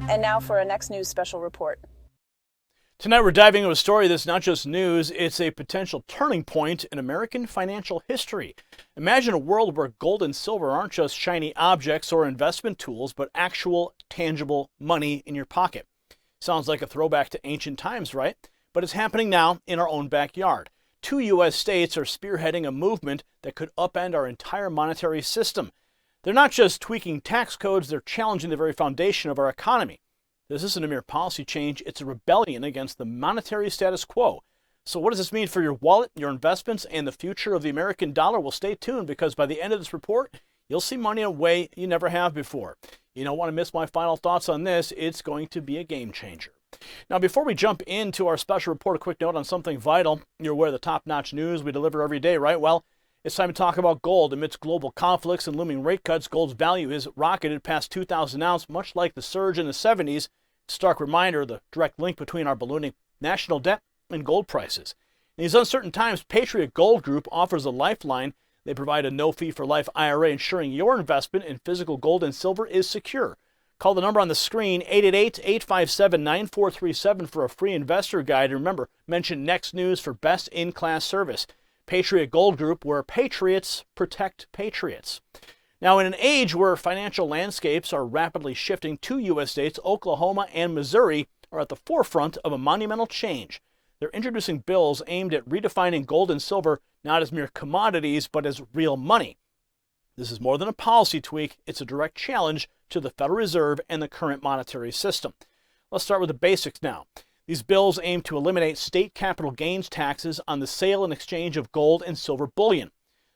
And now for our next news special report. Tonight we're diving into a story that's not just news, it's a potential turning point in American financial history. Imagine a world where gold and silver aren't just shiny objects or investment tools, but actual, tangible money in your pocket. Sounds like a throwback to ancient times, right? But it's happening now in our own backyard. 2 U.S. states are spearheading a movement that could upend our entire monetary system. They're not just tweaking tax codes, they're challenging the very foundation of our economy. This isn't a mere policy change, it's a rebellion against the monetary status quo. So what does this mean for your wallet, your investments, and the future of the American dollar? Well, stay tuned, because by the end of this report, you'll see money in a way you never have before. You don't want to miss my final thoughts on this. It's going to be a game changer. Now, before we jump into our special report, a quick note on something vital. You're aware of the top-notch news we deliver every day, right? Well, it's time to talk about gold. Amidst global conflicts and looming rate cuts, gold's value has rocketed past 2,000 an ounce, much like the surge in the 70s. Stark reminder of the direct link between our ballooning national debt and gold prices. In these uncertain times, Patriot Gold Group offers a lifeline. They provide a no-fee-for-life IRA, ensuring your investment in physical gold and silver is secure. Call the number on the screen, 888-857-9437 for a free investor guide. And remember, mention Next News for best-in-class service. Patriot Gold Group, where patriots protect patriots. Now, in an age where financial landscapes are rapidly shifting, 2 U.S. states, Oklahoma and Missouri, are at the forefront of a monumental change. They're introducing bills aimed at redefining gold and silver not as mere commodities, but as real money. This is more than a policy tweak. It's a direct challenge to the Federal Reserve and the current monetary system. Let's start with the basics now. These bills aim to eliminate state capital gains taxes on the sale and exchange of gold and silver bullion.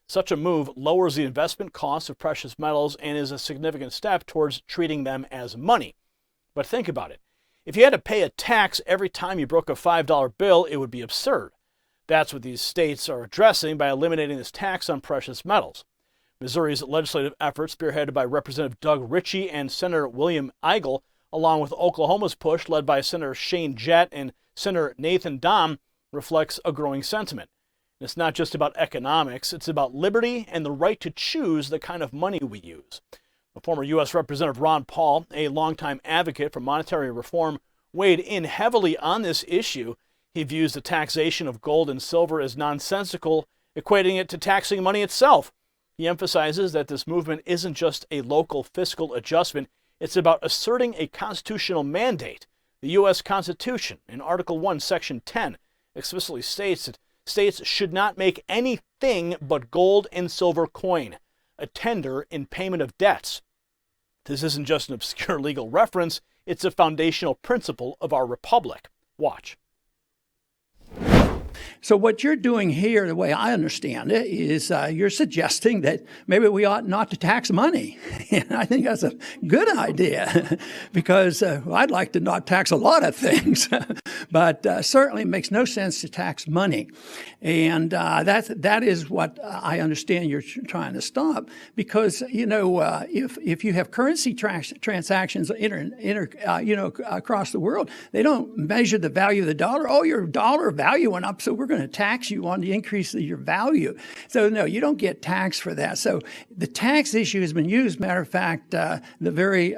Such a move lowers the investment costs of precious metals and is a significant step towards treating them as money. But think about it. If you had to pay a tax every time you broke a $5 bill, it would be absurd. That's what these states are addressing by eliminating this tax on precious metals. Missouri's legislative effort, spearheaded by Representative Doug Ritchie and Senator William Eigel, along with Oklahoma's push led by Senator Shane Jett and Senator Nathan Dahm, reflects a growing sentiment. It's not just about economics, it's about liberty and the right to choose the kind of money we use. The former U.S. Representative Ron Paul, a longtime advocate for monetary reform, weighed in heavily on this issue. He views the taxation of gold and silver as nonsensical, equating it to taxing money itself. He emphasizes that this movement isn't just a local fiscal adjustment, it's about asserting a constitutional mandate. The U.S. Constitution, in Article 1, Section 10, explicitly states that states should not make anything but gold and silver coin a tender in payment of debts. This isn't just an obscure legal reference, it's a foundational principle of our republic. Watch. So what you're doing here, the way I understand it, is you're suggesting that maybe we ought not to tax money. And I think that's a good idea because I'd like to not tax a lot of things. But certainly it makes no sense to tax money. And that is what I understand you're trying to stop because, if you have currency transactions across the world, they don't measure the value of the dollar. Oh, your dollar value went up, so we're going to tax you on the increase of your value. So no, you don't get taxed for that. So the tax issue has been used. Matter of fact, the very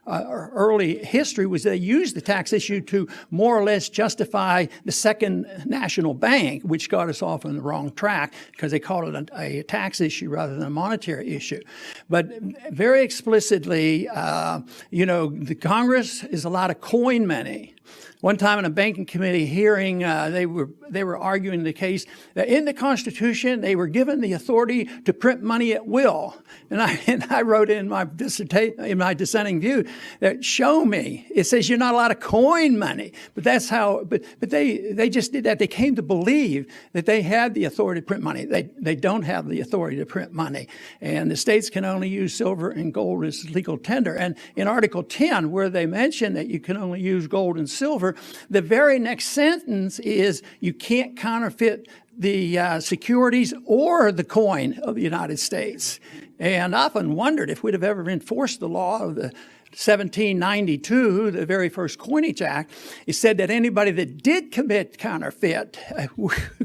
early history was they used the tax issue to more or less justify the Second National Bank, which got us off on the wrong track because they called it a tax issue rather than a monetary issue. But very explicitly, the Congress is a lot of coin money. One time in a banking committee hearing, they were arguing the case that in the Constitution they were given the authority to print money at will, and I wrote in my dissenting view that show me. It says you're not allowed to coin money, but that's how. But they just did that. They came to believe that they had the authority to print money. They don't have the authority to print money, and the states can only use silver and gold as legal tender. And in Article 10, where they mention that you can only use gold and silver, the very next sentence is you can't counterfeit the securities or the coin of the United States. And I often wondered if we'd have ever enforced the law of the 1792, the very first Coinage Act, it said that anybody that did commit counterfeit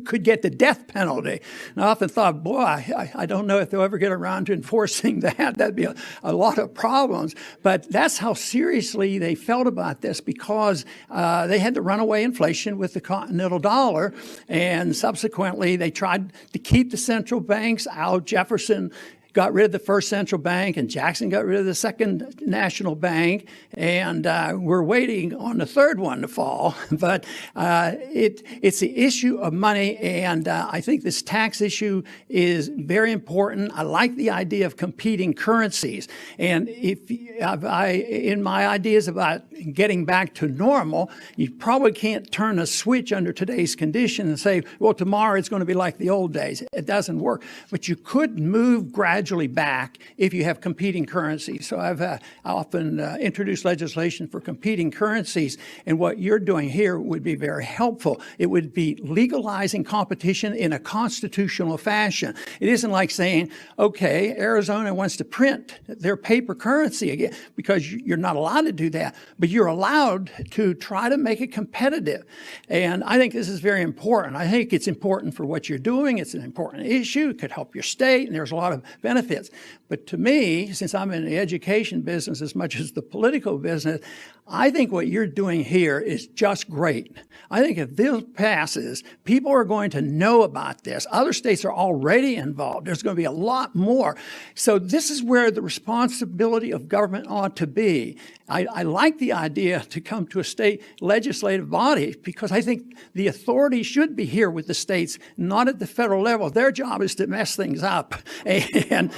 could get the death penalty. And I often thought, boy, I don't know if they'll ever get around to enforcing that. That'd be a lot of problems. But that's how seriously they felt about this, because they had the runaway inflation with the continental dollar, and subsequently they tried to keep the central banks out. Jefferson got rid of the first central bank, and Jackson got rid of the second national bank, and we're waiting on the third one to fall. But it's the issue of money, and I think this tax issue is very important. I like the idea of competing currencies, and in my ideas about getting back to normal, you probably can't turn a switch under today's conditions and say, well, tomorrow it's going to be like the old days. It doesn't work. But you could move gradually back if you have competing currencies. So I've often introduced legislation for competing currencies, and what you're doing here would be very helpful. It would be legalizing competition in a constitutional fashion. It isn't like saying, okay, Arizona wants to print their paper currency again, because you're not allowed to do that, but you're allowed to try to make it competitive. And I think this is very important. I think it's important for what you're doing. It's an important issue. It could help your state, and there's a lot of benefits. But to me, since I'm in the education business as much as the political business, I think what you're doing here is just great. I think if this passes, people are going to know about this. Other states are already involved. There's going to be a lot more. So this is where the responsibility of government ought to be. I like the idea to come to a state legislative body, because I think the authority should be here with the states, not at the federal level. Their job is to mess things up. And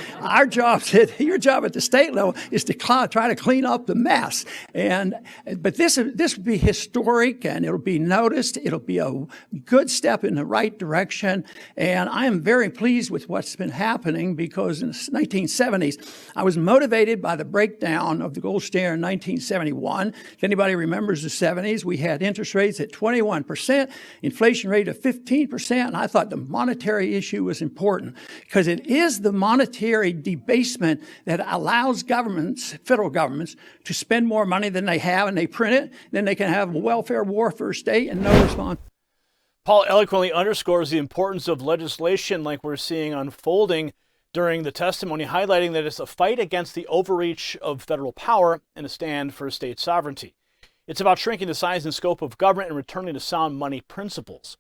your job at the state level is to try to clean up the mess. But this would be historic, and it'll be noticed. It'll be a good step in the right direction. And I am very pleased with what's been happening, because in the 1970s, I was motivated by the breakdown of the gold standard in 1971. If anybody remembers the 70s, we had interest rates at 21%, inflation rate of 15%, and I thought the monetary issue was important, because it is the monetary debasement that allows governments, federal governments, to spend more money than they have, and they print it. Then they can have a welfare warfare state and no response. Paul eloquently underscores the importance of legislation like we're seeing unfolding during the testimony, highlighting that it's a fight against the overreach of federal power and a stand for state sovereignty. It's about shrinking the size and scope of government and returning to sound money principles.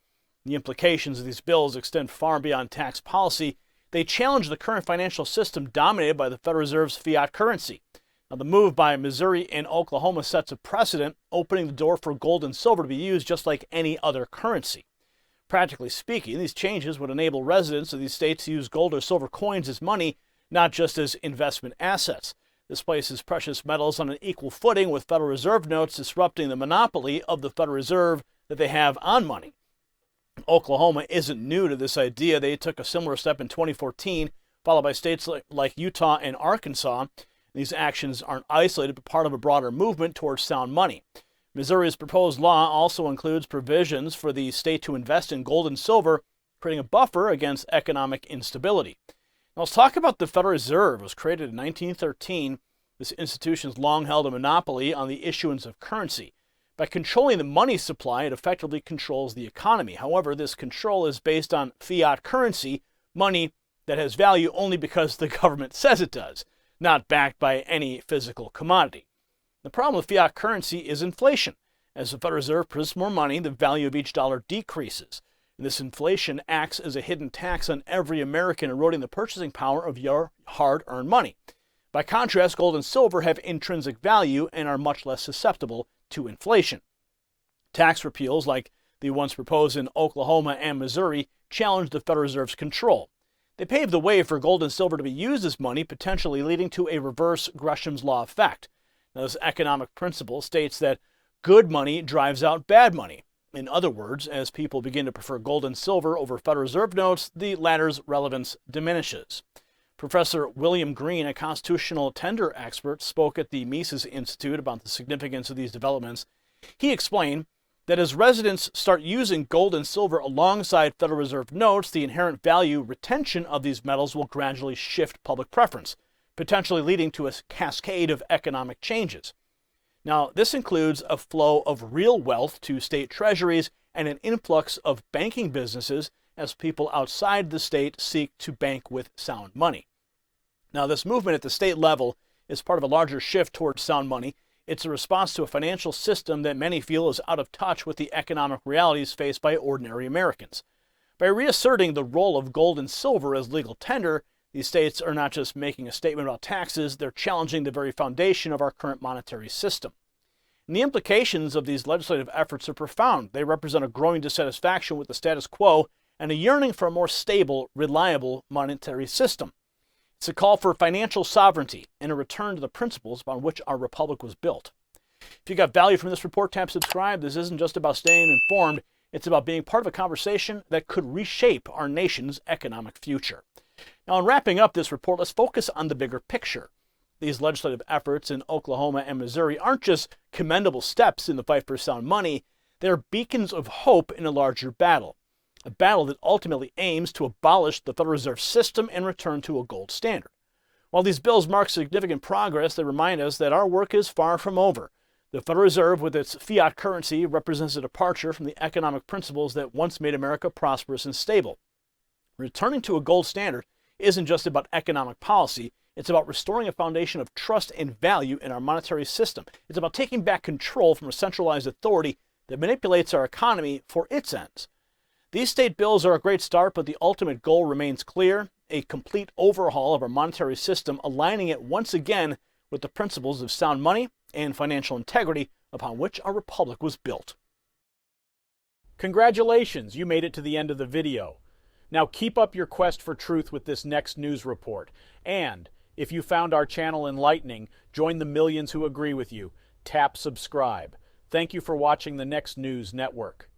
The implications of these bills extend far beyond tax policy. They challenge the current financial system dominated by the Federal Reserve's fiat currency. Now, the move by Missouri and Oklahoma sets a precedent, opening the door for gold and silver to be used just like any other currency. Practically speaking, these changes would enable residents of these states to use gold or silver coins as money, not just as investment assets. This places precious metals on an equal footing with Federal Reserve notes, disrupting the monopoly of the Federal Reserve that they have on money. Oklahoma isn't new to this idea. They took a similar step in 2014, followed by states like Utah and Arkansas. These actions aren't isolated, but part of a broader movement towards sound money. Missouri's proposed law also includes provisions for the state to invest in gold and silver, creating a buffer against economic instability. Now, let's talk about the Federal Reserve. It was created in 1913. This institution's long held a monopoly on the issuance of currency. By controlling the money supply, it effectively controls the economy. However, this control is based on fiat currency, money that has value only because the government says it does, not backed by any physical commodity. The problem with fiat currency is inflation. As the Federal Reserve prints more money, the value of each dollar decreases. And this inflation acts as a hidden tax on every American, eroding the purchasing power of your hard-earned money. By contrast, gold and silver have intrinsic value and are much less susceptible to inflation. Tax repeals, like the ones proposed in Oklahoma and Missouri, challenge the Federal Reserve's control. They pave the way for gold and silver to be used as money, potentially leading to a reverse Gresham's law effect. Now, this economic principle states that good money drives out bad money. In other words, as people begin to prefer gold and silver over Federal Reserve notes, the latter's relevance diminishes. Professor William Green, a constitutional tender expert, spoke at the Mises Institute about the significance of these developments. He explained that as residents start using gold and silver alongside Federal Reserve notes, the inherent value retention of these metals will gradually shift public preference, potentially leading to a cascade of economic changes. Now, this includes a flow of real wealth to state treasuries and an influx of banking businesses as people outside the state seek to bank with sound money. Now, this movement at the state level is part of a larger shift towards sound money. It's a response to a financial system that many feel is out of touch with the economic realities faced by ordinary Americans. By reasserting the role of gold and silver as legal tender, these states are not just making a statement about taxes, they're challenging the very foundation of our current monetary system. And the implications of these legislative efforts are profound. They represent a growing dissatisfaction with the status quo and a yearning for a more stable, reliable monetary system. It's a call for financial sovereignty and a return to the principles upon which our republic was built. If you got value from this report, tap subscribe. This isn't just about staying informed. It's about being part of a conversation that could reshape our nation's economic future. Now, in wrapping up this report, let's focus on the bigger picture. These legislative efforts in Oklahoma and Missouri aren't just commendable steps in the fight for sound money. They're beacons of hope in a larger battle. A battle that ultimately aims to abolish the Federal Reserve System and return to a gold standard. While these bills mark significant progress, they remind us that our work is far from over. The Federal Reserve, with its fiat currency, represents a departure from the economic principles that once made America prosperous and stable. Returning to a gold standard isn't just about economic policy. It's about restoring a foundation of trust and value in our monetary system. It's about taking back control from a centralized authority that manipulates our economy for its ends. These state bills are a great start, but the ultimate goal remains clear: a complete overhaul of our monetary system, aligning it once again with the principles of sound money and financial integrity upon which our republic was built. Congratulations, you made it to the end of the video. Now keep up your quest for truth with this next news report. And if you found our channel enlightening, join the millions who agree with you. Tap subscribe. Thank you for watching the Next News Network.